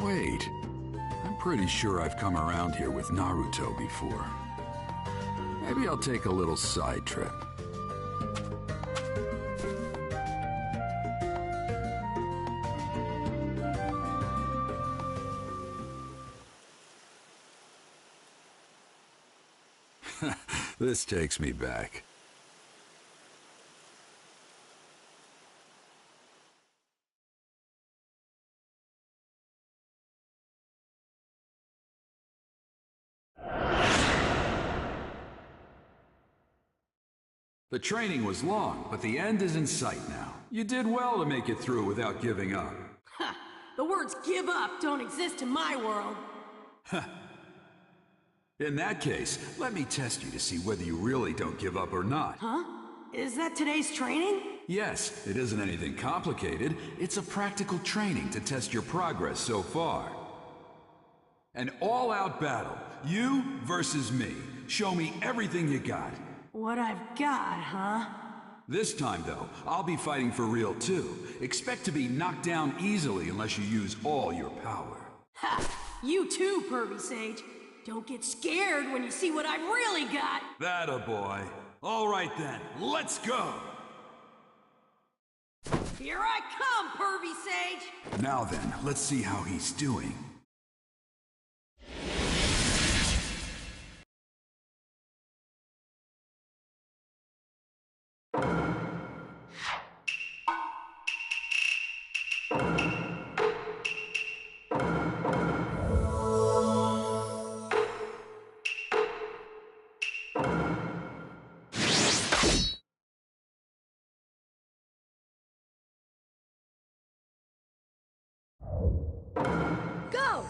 Wait, I'm pretty sure I've come around here with Naruto before. Maybe I'll take a little side trip. This takes me back. The training was long, but the end is in sight now. You did well to make it through without giving up. Ha! The words give up don't exist in my world. In that case, let me test you to see whether you really don't give up or not. Huh? Is that today's training? Yes, it isn't anything complicated. It's a practical training to test your progress so far. An all-out battle, you versus me. Show me everything you got. What I've got, huh? This time, though, I'll be fighting for real, too. Expect to be knocked down easily unless you use all your power. Ha! You too, Pervy Sage. Don't get scared when you see what I've really got. That-a boy. All right then, let's go! Here I come, Pervy Sage! Now then, let's see how he's doing. Go!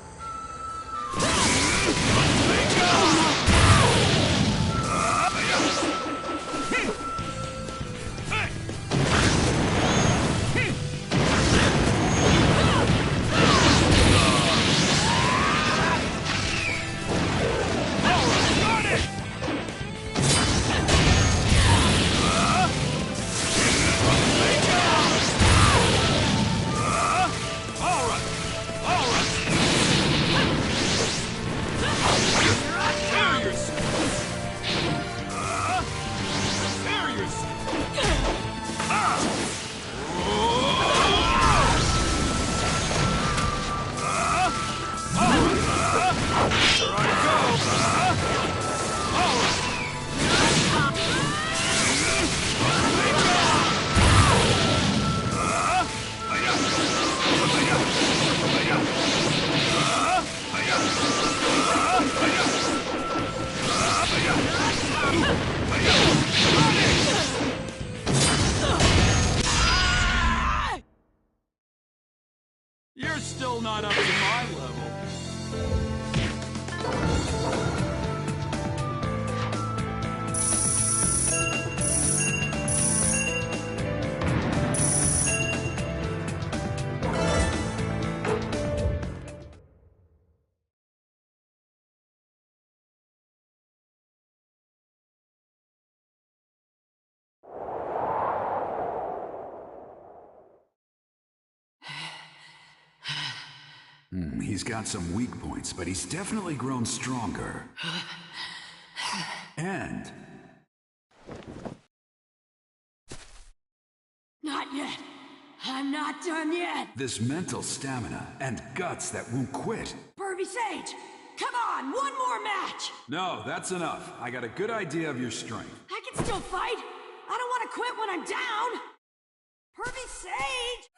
You're still not up to my level. He's got some weak points, but he's definitely grown stronger. And... Not yet. I'm not done yet. this mental stamina and guts that won't quit. Pervy Sage, come on, one more match. No, that's enough. I got a good idea of your strength. I can still fight. I don't want to quit when I'm down. Pervy Sage!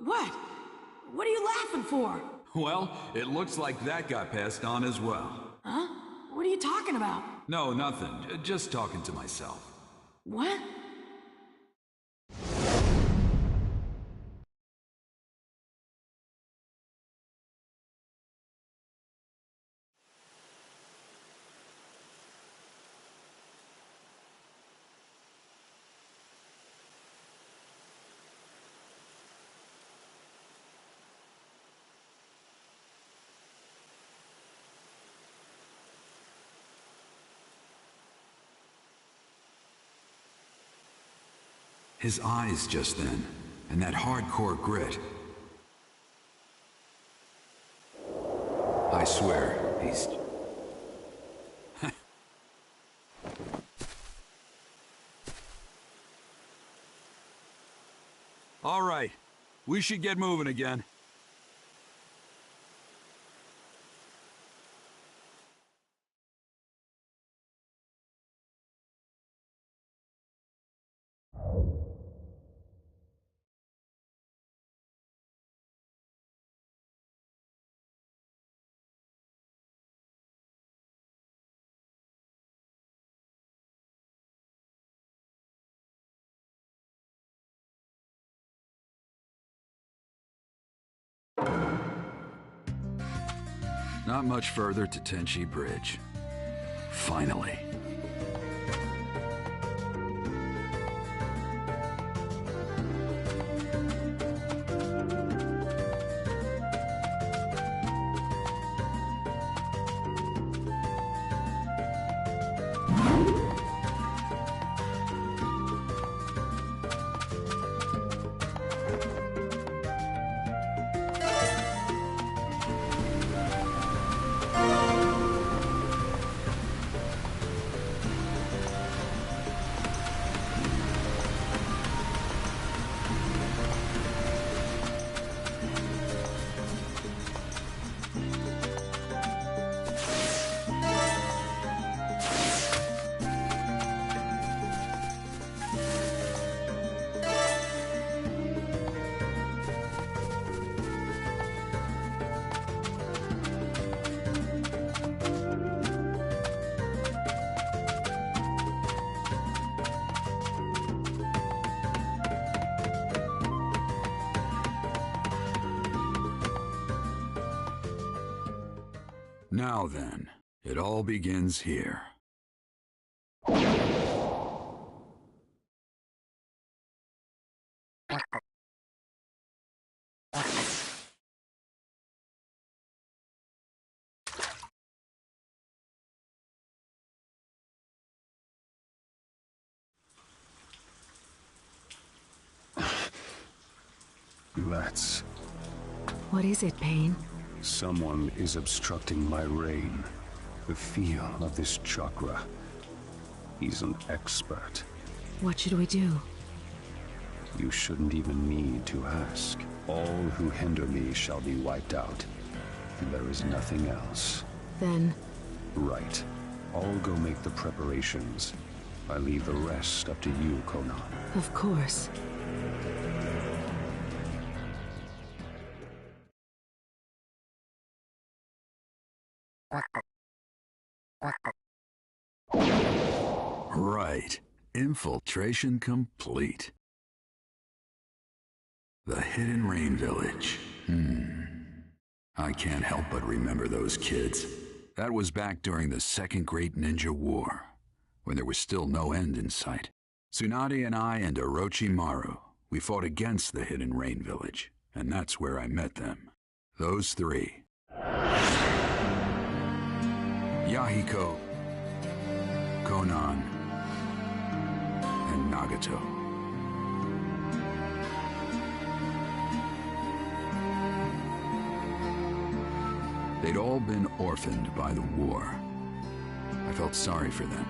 What? What are you laughing for? Well, it looks like that got passed on as well. Huh? What are you talking about? No, nothing. Just talking to myself. What? His eyes just then, and that hardcore grit. I swear, he's... All right, we should get moving again. Not much further to Tenchi Bridge. Finally. Now then, it all begins here. That's... What is it, Pain? Someone is obstructing my reign. The feel of this chakra. He's an expert. What should we do? You shouldn't even need to ask. All who hinder me shall be wiped out. There is nothing else. Then... Right. I'll go make the preparations. I leave the rest up to you, Conan. Of course. Right. Infiltration complete. The Hidden Rain Village. I can't help but remember those kids. That was back during the Second Great Ninja War, when there was still no end in sight. Tsunade and I and Orochimaru, we fought against the Hidden Rain Village, and that's where I met them. Those three. Yahiko, Conan, and Nagato. They'd all been orphaned by the war. I felt sorry for them,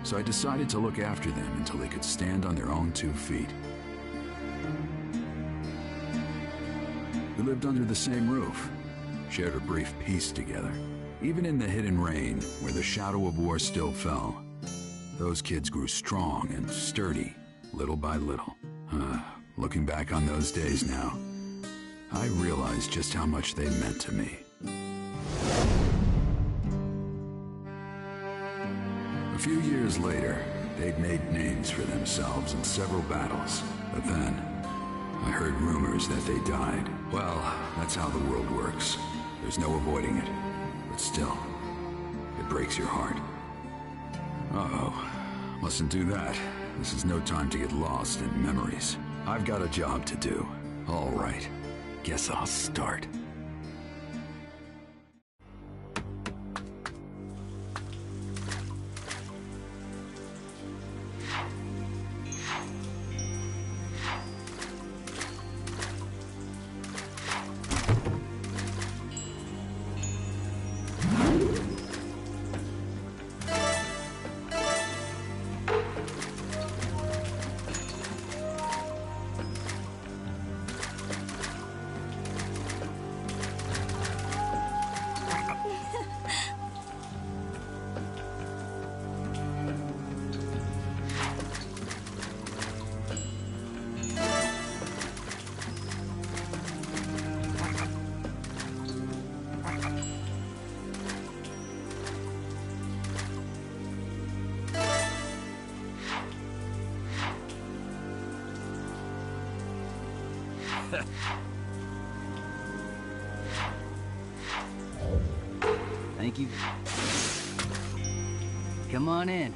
so I decided to look after them until they could stand on their own 2 feet. We lived under the same roof, shared a brief peace together. Even in the Hidden Rain, where the shadow of war still fell, those kids grew strong and sturdy, little by little. Looking back on those days now, I realize just how much they meant to me. A few years later, they'd made names for themselves in several battles, but then I heard rumors that they died. Well, that's how the world works. There's no avoiding it. But still, it breaks your heart. Uh-oh. Mustn't do that. This is no time to get lost in memories. I've got a job to do. All right. Guess I'll start. Thank you. Come on in.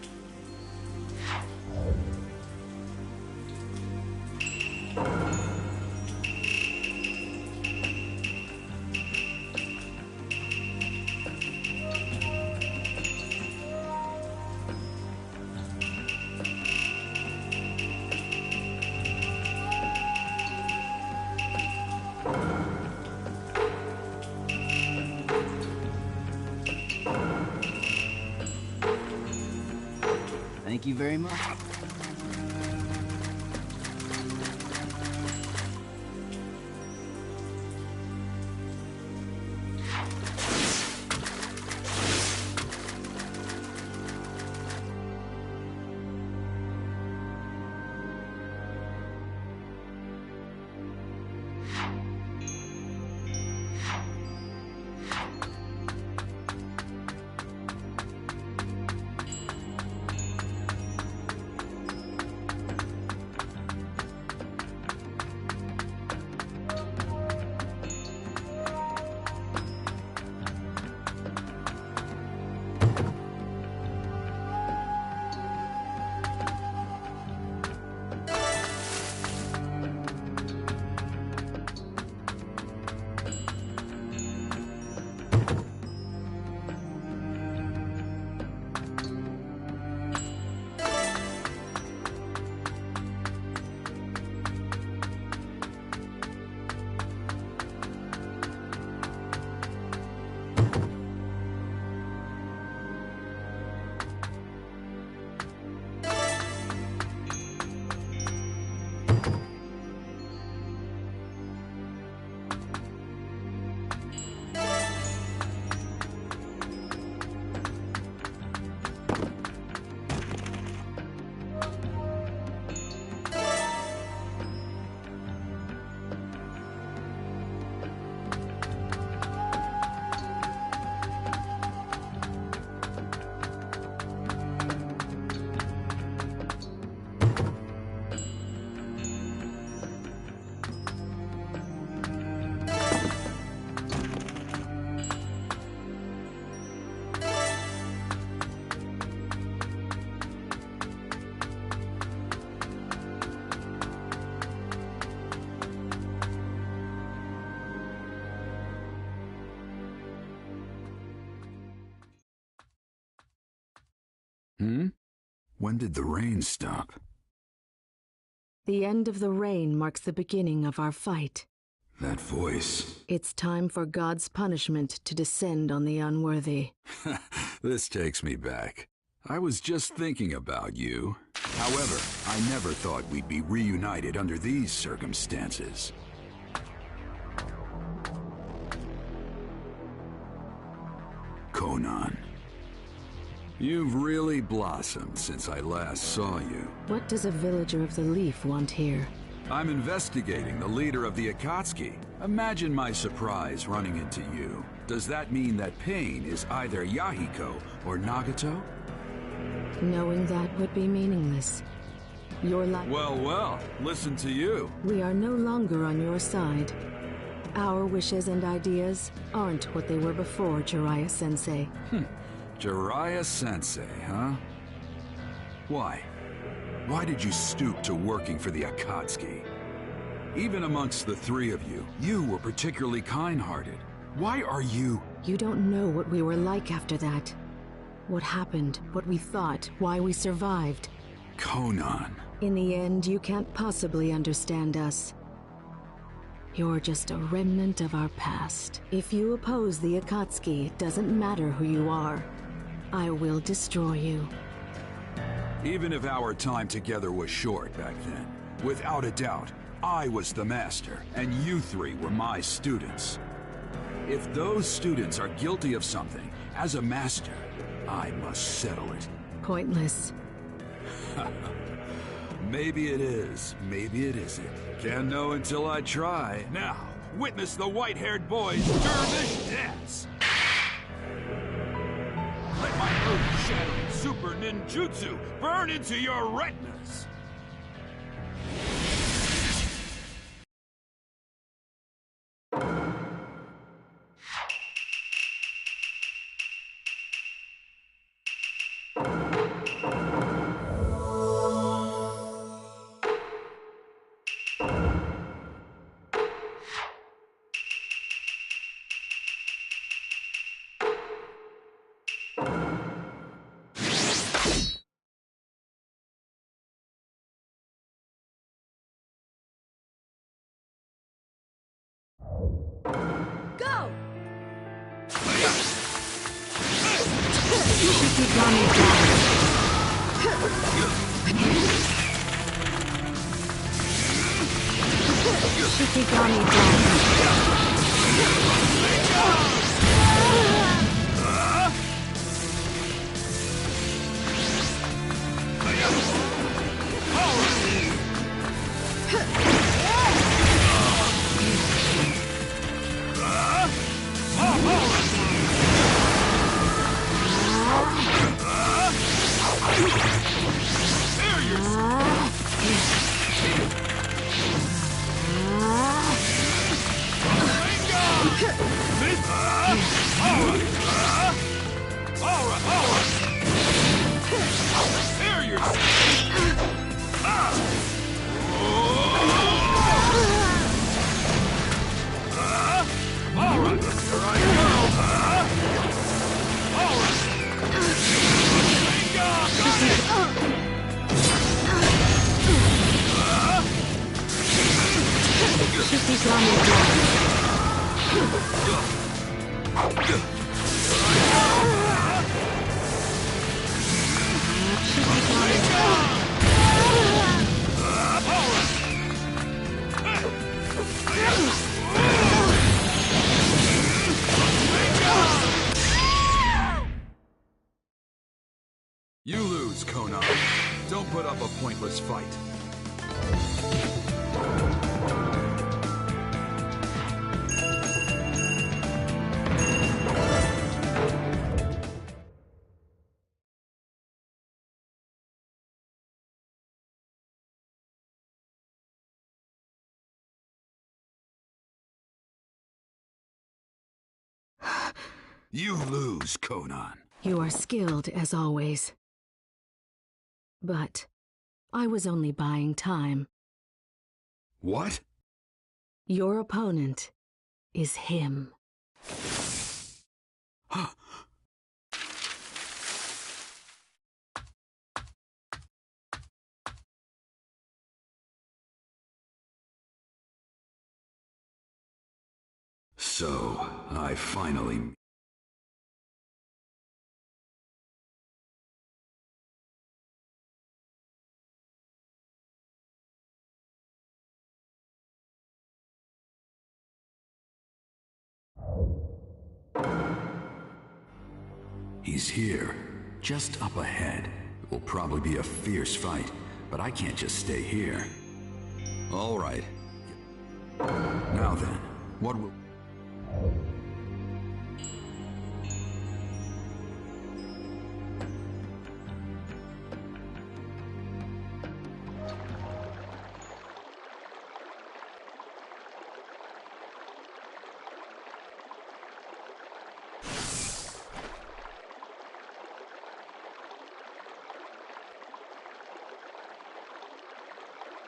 Thank you very much. When did the rain stop? The end of the rain marks the beginning of our fight. That voice. It's time for God's punishment to descend on the unworthy. This takes me back. I was just thinking about you. However, I never thought we'd be reunited under these circumstances. Conan. You've really blossomed since I last saw you. What does a villager of the Leaf want here? I'm investigating the leader of the Akatsuki. Imagine my surprise running into you. Does that mean that Pain is either Yahiko or Nagato? Knowing that would be meaningless. Your life. Well, listen to you. We are no longer on your side. Our wishes and ideas aren't what they were before, Jiraiya-sensei. Jiraiya-sensei, huh? Why? Why did you stoop to working for the Akatsuki? Even amongst the three of you, you were particularly kind-hearted. Why are you... You don't know what we were like after that. What happened, what we thought, why we survived. Conan. In the end, you can't possibly understand us. You're just a remnant of our past. If you oppose the Akatsuki, it doesn't matter who you are. I will destroy you. Even if our time together was short back then, without a doubt, I was the master, and you three were my students. If those students are guilty of something, as a master, I must settle it. Pointless. Maybe it is, maybe it isn't. Can't know until I try. Now, witness the white-haired boy's dervish dance! Let my earth-shattering super ninjutsu burn into your retinas! Go! Shikigami Dash. Shikigami You lose, Conan. Don't put up a pointless fight. You lose, Conan. You are skilled as always. But I was only buying time. What? Your opponent is him. So, I finally... He's here, just up ahead. It will probably be a fierce fight, but I can't just stay here. All right. Now then, what will...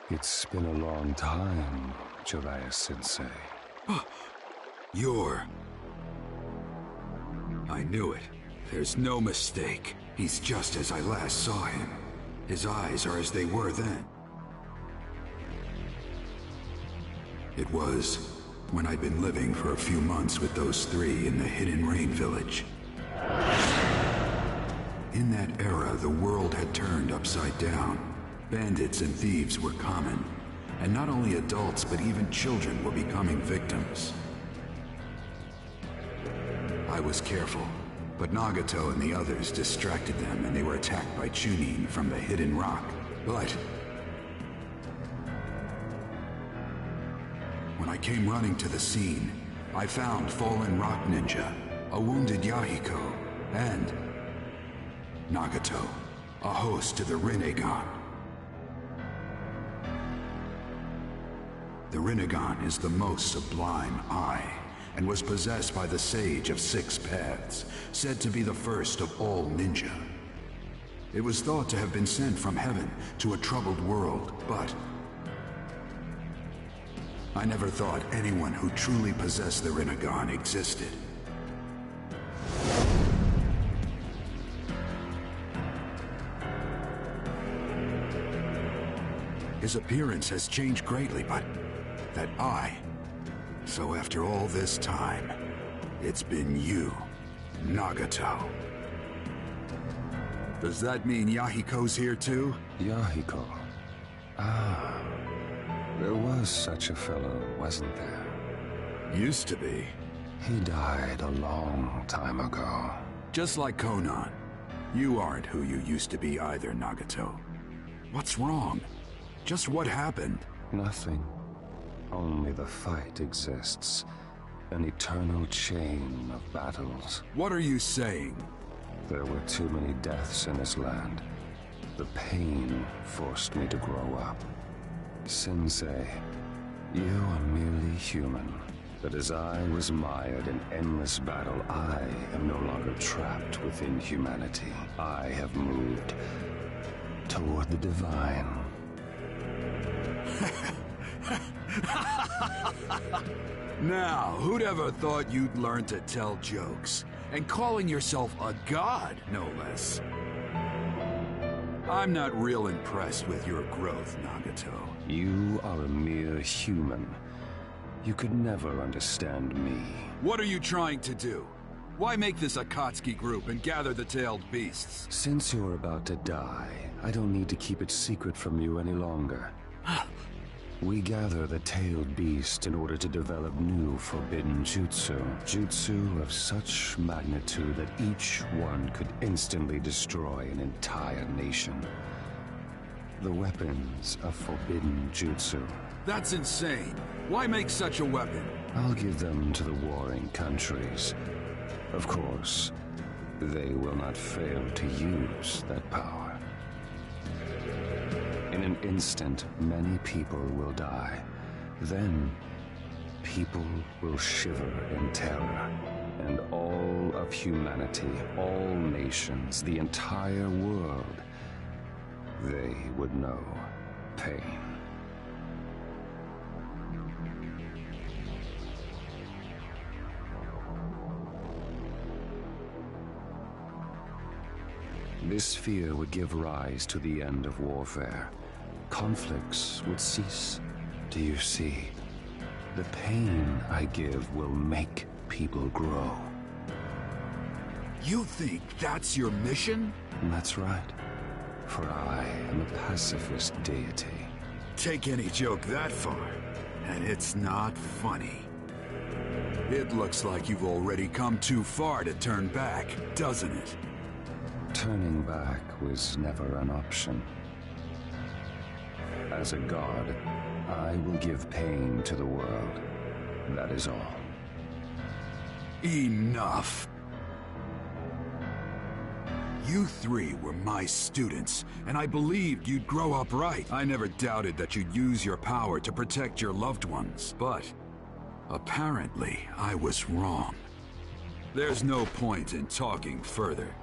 It's been a long time, Jiraiya-sensei. You're... I knew it. There's no mistake. He's just as I last saw him. His eyes are as they were then. It was when I'd been living for a few months with those three in the Hidden Rain village. In that era, the world had turned upside down. Bandits and thieves were common, and not only adults but even children were becoming victims. I was careful, but Nagato and the others distracted them and they were attacked by Chunin from the Hidden Rock. But when I came running to the scene, I found fallen rock ninja, a wounded Yahiko, and Nagato, a host to the Rinnegan. The Rinnegan is the most sublime eye, and was possessed by the Sage of Six Paths, said to be the first of all ninja. It was thought to have been sent from heaven to a troubled world, but I never thought anyone who truly possessed the Rinnegan existed. His appearance has changed greatly, but that eye, So after all this time, it's been you, Nagato. Does that mean Yahiko's here too? Yahiko. Ah. There was such a fellow, wasn't there? Used to be. He died a long time ago. Just like Conan. You aren't who you used to be either, Nagato. What's wrong? Just what happened? Nothing. Only the fight exists. An eternal chain of battles. What are you saying? There were too many deaths in this land. The pain forced me to grow up. Sensei, you are merely human. But as I was mired in endless battle, I am no longer trapped within humanity. I have moved toward the divine. Now, who'd ever thought you'd learn to tell jokes? And calling yourself a god, no less. I'm not real impressed with your growth, Nagato. You are a mere human. You could never understand me. What are you trying to do? Why make this Akatsuki group and gather the tailed beasts? Since you're about to die, I don't need to keep it secret from you any longer. We gather the tailed beast in order to develop new forbidden jutsu. Jutsu of such magnitude that each one could instantly destroy an entire nation. The weapons of forbidden jutsu. That's insane. Why make such a weapon? I'll give them to the warring countries. Of course, they will not fail to use that power. In an instant, many people will die. Then, people will shiver in terror. And all of humanity, all nations, the entire world, they would know pain. This fear would give rise to the end of warfare. Conflicts would cease. Do you see? The pain I give will make people grow. You think that's your mission? That's right. For I am a pacifist deity. Take any joke that far, and it's not funny. It looks like you've already come too far to turn back, doesn't it? Turning back was never an option. As a god, I will give pain to the world. That is all. Enough! You three were my students, and I believed you'd grow up right. I never doubted that you'd use your power to protect your loved ones, but apparently I was wrong. There's no point in talking further.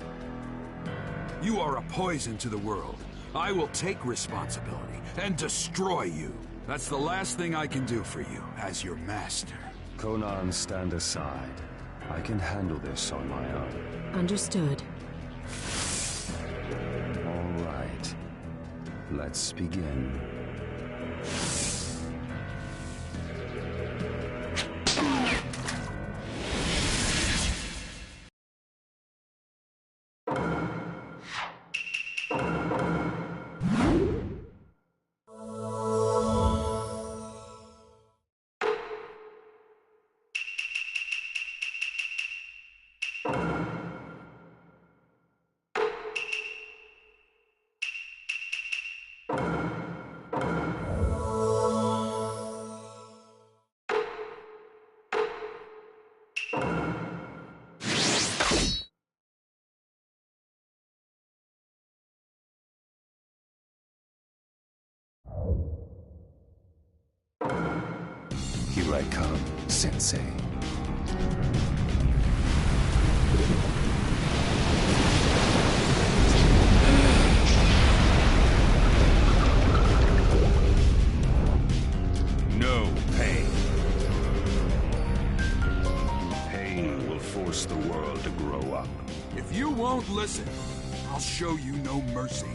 You are a poison to the world. I will take responsibility and destroy you. That's the last thing I can do for you as your master. Conan, stand aside. I can handle this on my own. Understood. All right. Let's begin. Here I come, Sensei. No pain. Pain will force the world to grow up. If you won't listen, I'll show you no mercy.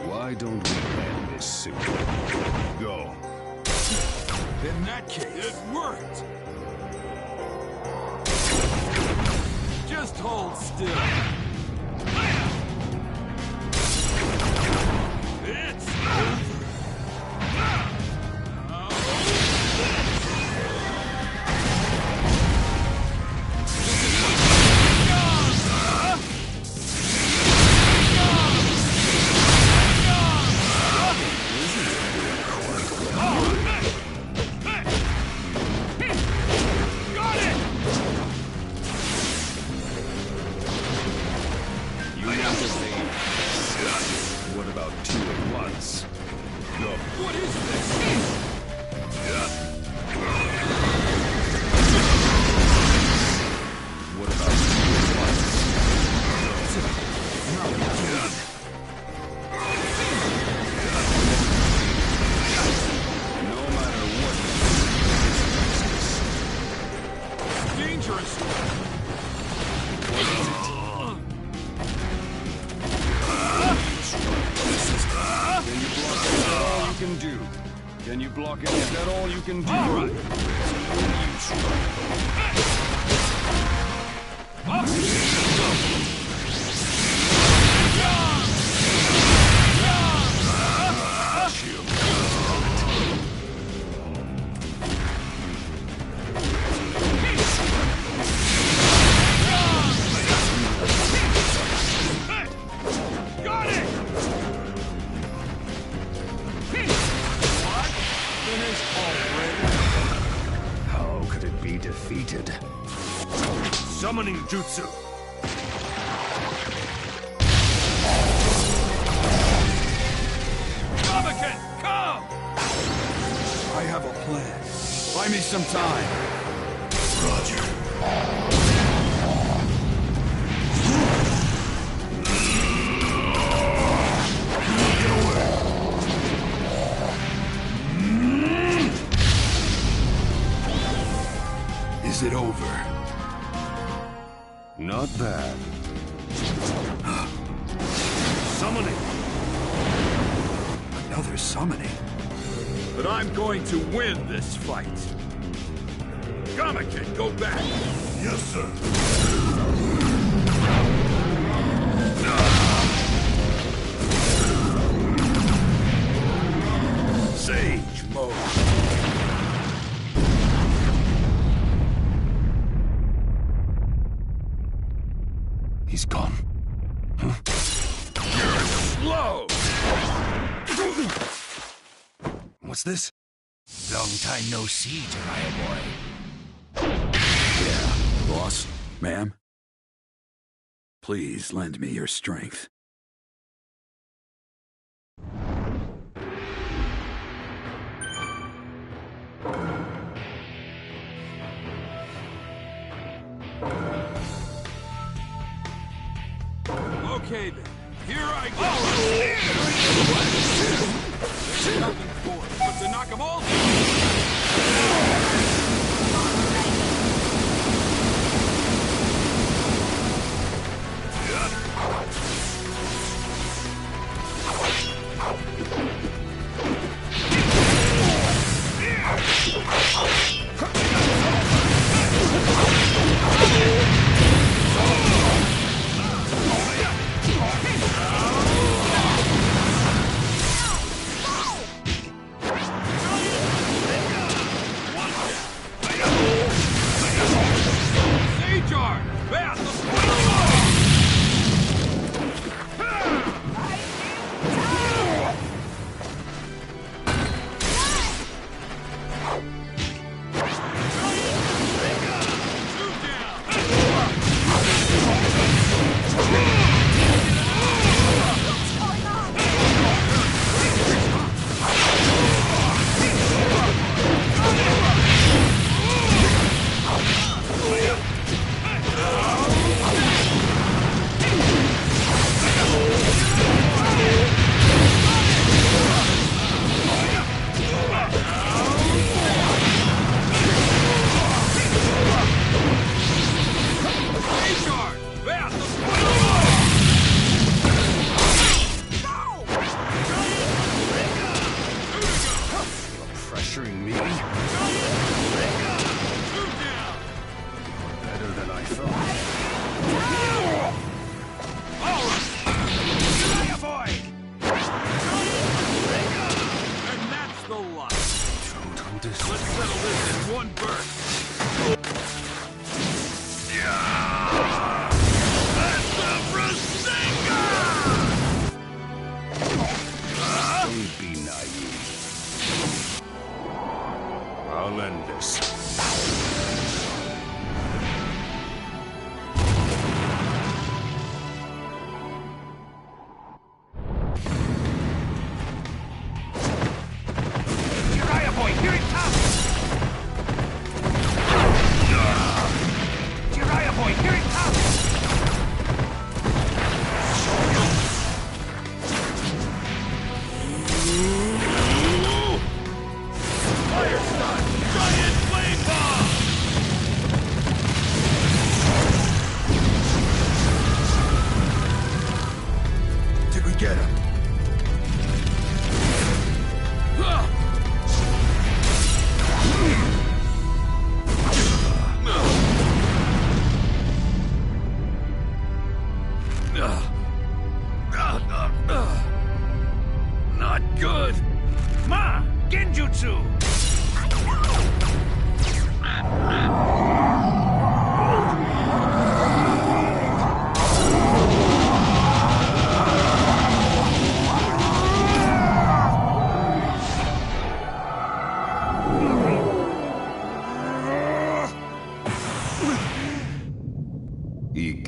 Why don't we end this soon? Go. In that case, it worked! Just hold still. It's over. What about two at once? Go. What is this? What about two at once? No matter what. Dangerous! Can you block it? Is that all you can do? All right. Got it! How could it be defeated? Summoning Jutsu. Naruto, come! I have a plan. Buy me some time. Roger. Is it over? Not bad. Summoning. Another summoning? But I'm going to win this fight. Gamake, go back! Yes, sir. Sage mode. He's gone. Huh? You're slow! What's this? Long time no see, Jiraiya boy. Yeah, boss, ma'am. Please lend me your strength. Okay then, here I go! There's nothing for it but to knock them all Sage Art! Fast!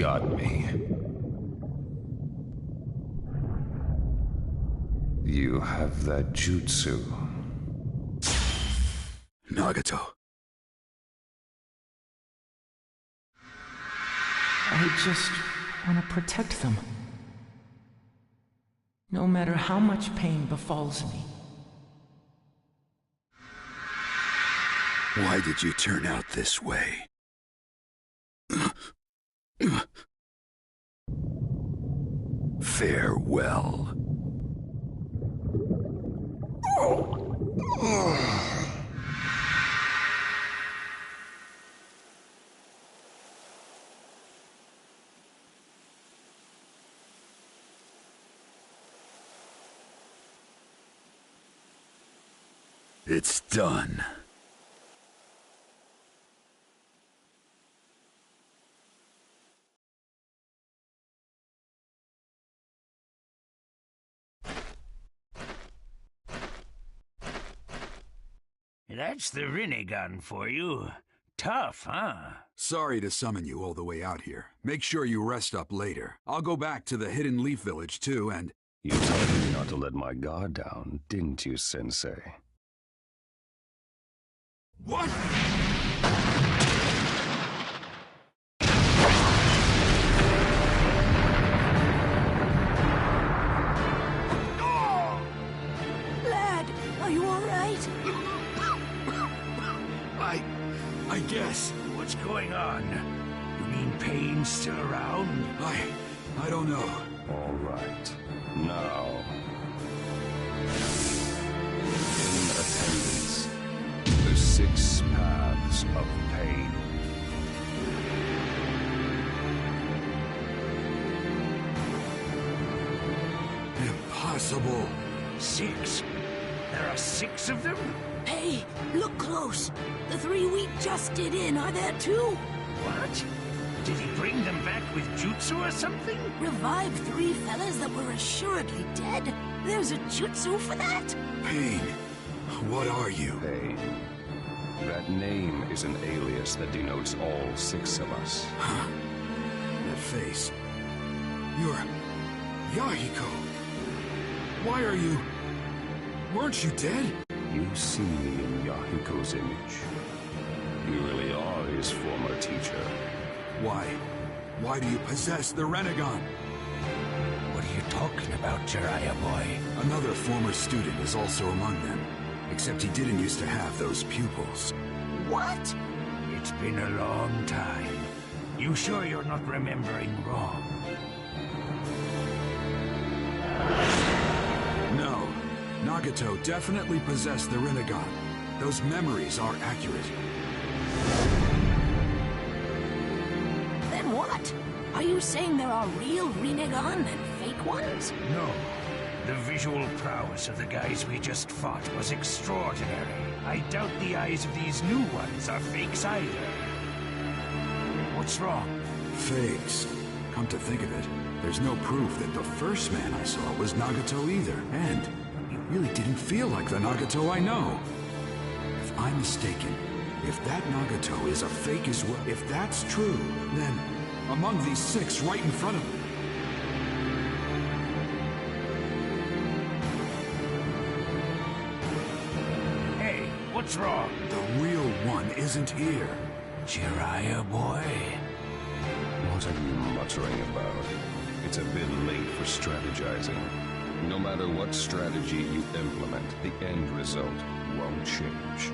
got me. You have that jutsu. Nagato. I just want to protect them. No matter how much pain befalls me. Why did you turn out this way? Farewell. It's done. That's the Rinnegan for you. Tough, huh? Sorry to summon you all the way out here. Make sure you rest up later. I'll go back to the Hidden Leaf Village too, and... You told me not to let my guard down, didn't you, Sensei? What? Lad, are you all right? I guess. What's going on? You mean Pain's still around? I don't know. All right. Now, in attendance, the 6 paths of pain. Impossible. 6? There are 6 of them? Hey, look close. The 3 we just did in are there too. What? Did he bring them back with jutsu or something? Revive 3 fellas that were assuredly dead. There's a jutsu for that? Pain. What are you? Pain. That name is an alias that denotes all 6 of us. Huh? That face. You're... Yahiko. Why are you... Weren't you dead? You see me in Yahiko's image. You really are his former teacher. Why? Why do you possess the Rinnegan? What are you talking about, Jiraiya boy? Another former student is also among them. Except he didn't used to have those pupils. What? It's been a long time. You sure you're not remembering wrong? No. Nagato definitely possessed the Rinnegan. Those memories are accurate. Then what? Are you saying there are real Rinnegan and fake ones? No. The visual prowess of the guys we just fought was extraordinary. I doubt the eyes of these new ones are fakes either. What's wrong? Fakes. Come to think of it, there's no proof that the first man I saw was Nagato either. And he really didn't feel like the Nagato I know. If I'm mistaken, if that Nagato is a fake as well, if that's true, then among these 6 right in front of me, What's wrong? the real one isn't here. Jiraiya boy? What are you muttering about? It's a bit late for strategizing. No matter what strategy you implement, the end result won't change.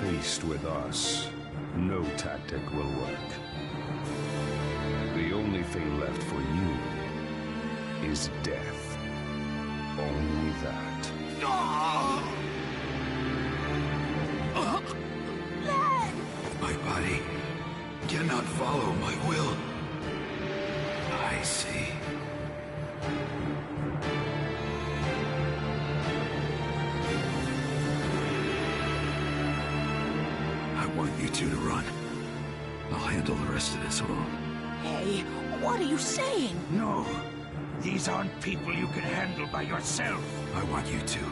Faced with us, no tactic will work. The only thing left for you is death. Only that. Lad! My body cannot follow my will. I see. I want you two to run. I'll handle the rest of this alone. Hey, what are you saying? No. These aren't people you can handle by yourself. I want you two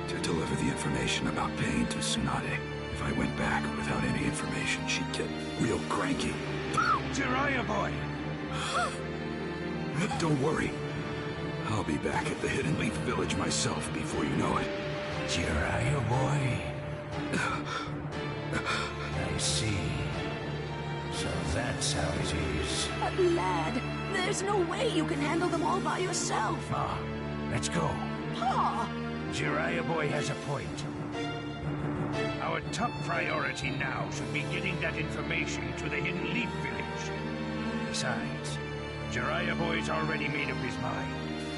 to deliver the information about Pain to Tsunade. If I went back without any information, she'd get real cranky. Jiraiya boy, Don't worry. I'll be back at the Hidden Leaf Village myself before you know it. Jiraiya boy? I see. So that's how it is. But lad, there's no way you can handle them all by yourself. Ma, let's go. Pa! Jiraiya boy has a point. Our top priority now should be getting that information to the Hidden Leaf Village. Besides, Jiraiya boy's already made up his mind.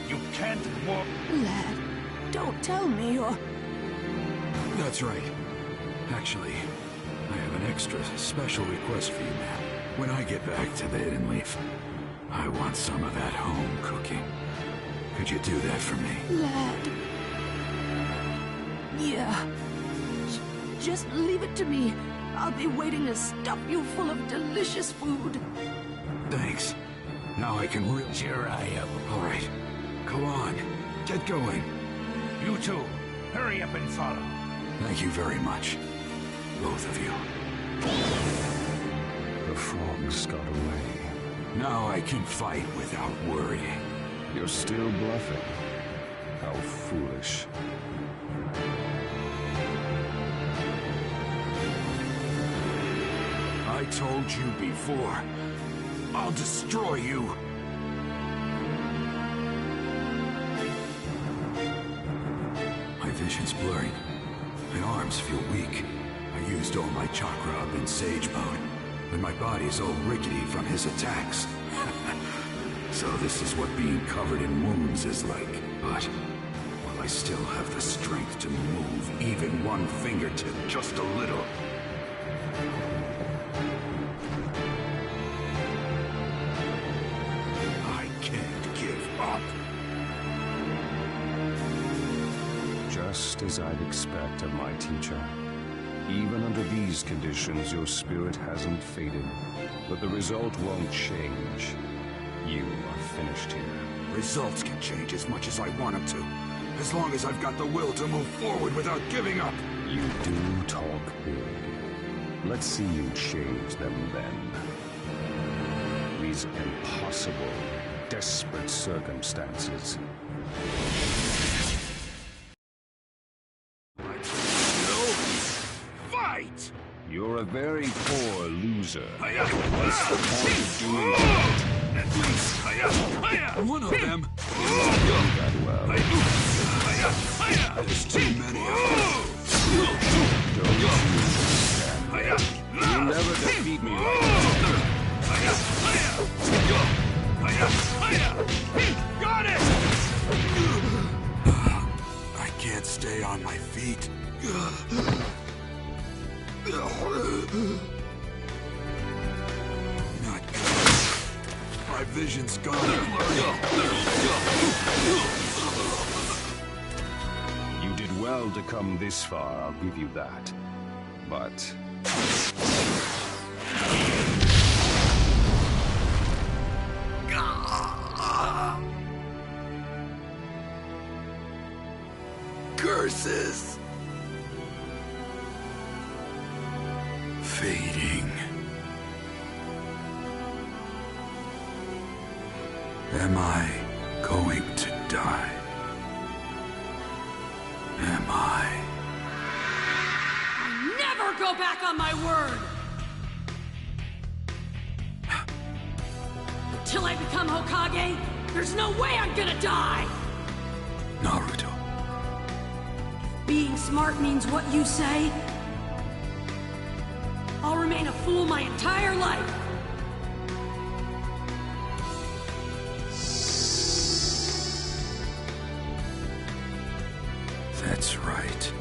You can't walk... Lad, don't tell me you're... That's right. Actually, I have an extra special request for you, ma'am. When I get back to the Hidden Leaf, I want some of that home cooking. Could you do that for me? Lad... Yeah. Just leave it to me. I'll be waiting to stuff you full of delicious food. Thanks. Now I can really... Jiraiya. All right. Come on. Get going. You two, hurry up and follow. Thank you very much. Both of you. The frogs got away. Now I can fight without worrying. You're still bluffing. How foolish. I told you before. I'll destroy you. My vision's blurring. My arms feel weak. I used all my chakra up in Sage mode, but my body's all rickety from his attacks. So this is what being covered in wounds is like. But while I still have the strength to move even one fingertip just a little, I can't give up. Just as I'd expect of my teacher. Even under these conditions, your spirit hasn't faded. But the result won't change. You are finished here. Results can change as much as I want them to, as long as I've got the will to move forward without giving up. You do talk big. Let's see you change them then. These impossible, desperate circumstances. Fight! You're a very poor loser. What's the point of doing that? One of them. That well. There's too many of them. Don't you understand? You'll never defeat me like Got it! I can't stay on my feet. Not good. My vision's gone. You did well to come this far, I'll give you that. But... Curses! Fading. Am I going to die? Am I? Never go back on my word! Until I become Hokage, there's no way I'm gonna die! Naruto. Being smart means what you say. I'll remain a fool my entire life. That's right.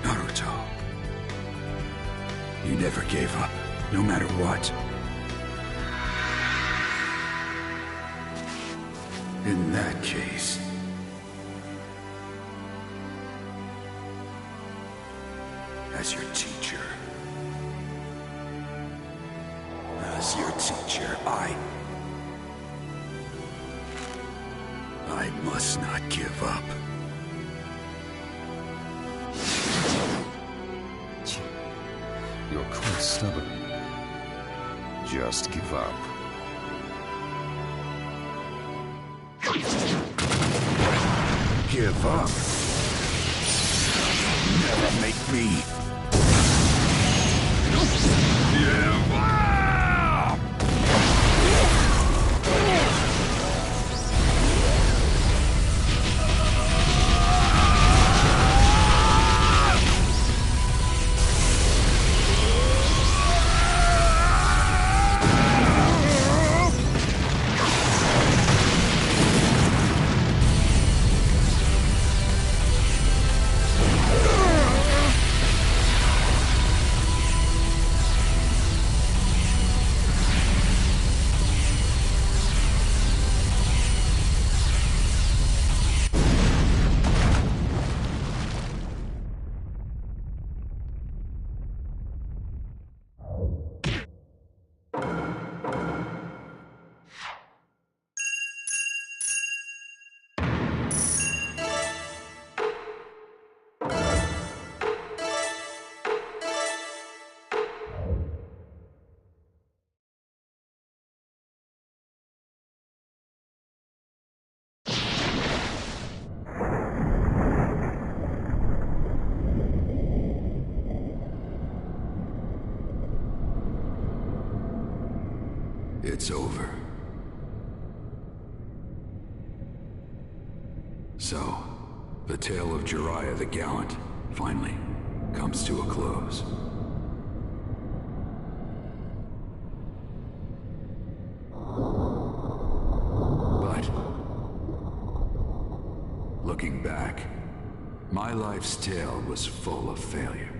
Naruto. You never gave up, no matter what. In that case... as your teacher... I must not give up. You're quite stubborn. just give up. Give up? Never make me give up! It's over. So, the tale of Jiraiya the Gallant finally comes to a close. But, looking back, my life's tale was full of failure.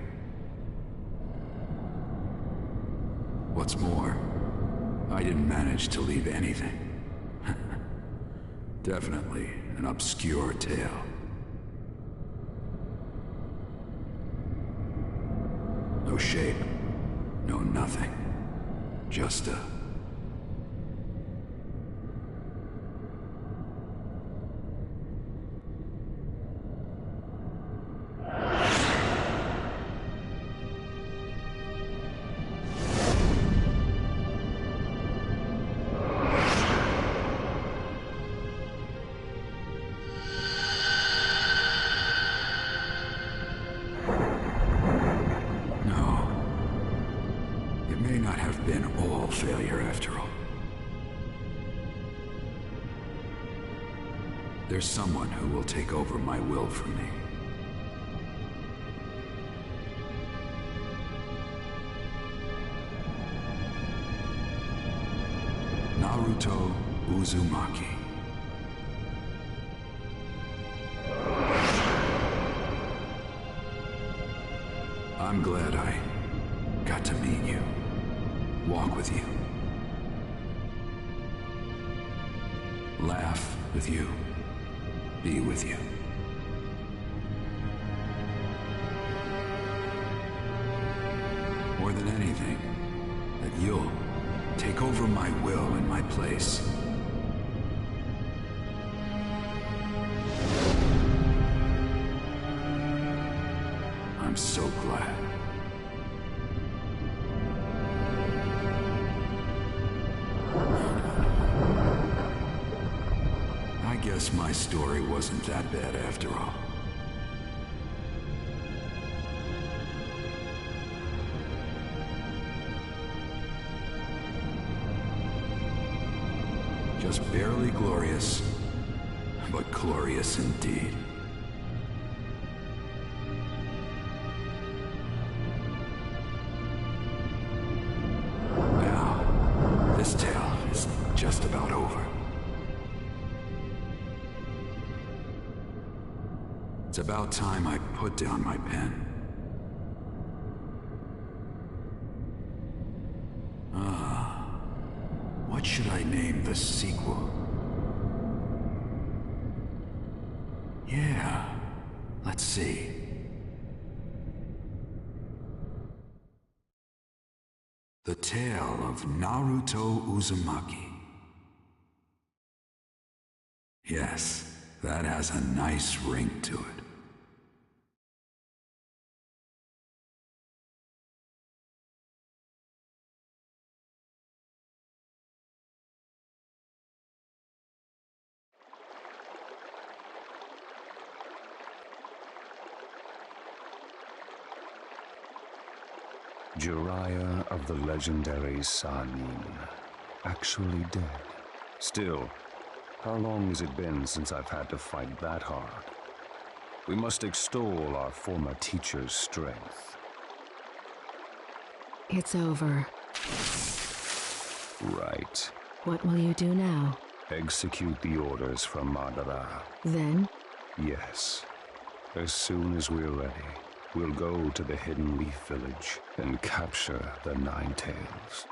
What's more, I didn't manage to leave anything. Definitely an obscure tale. No shape, no nothing. Just a... may not have been all failure after all. There's someone who will take over my will from me. Naruto Uzumaki. I'm glad I got to meet you. Walk with you. Laugh with you. Be with you. More than anything, that you'll take over my will in my place. I'm so glad. I guess my story wasn't that bad after all. Just barely glorious, but glorious indeed. Now, this tale is just about over. It's about time I put down my pen. What should I name the sequel? Yeah, let's see. The Tale of Naruto Uzumaki. Yes, that has a nice ring to it. Jiraiya of the legendary Sanin, actually dead. Still, how long has it been since I've had to fight that hard? We must extol our former teacher's strength. It's over. Right. What will you do now? Execute the orders from Madara. Then? Yes. As soon as we're ready, we'll go to the Hidden Leaf Village and capture the Nine Tails.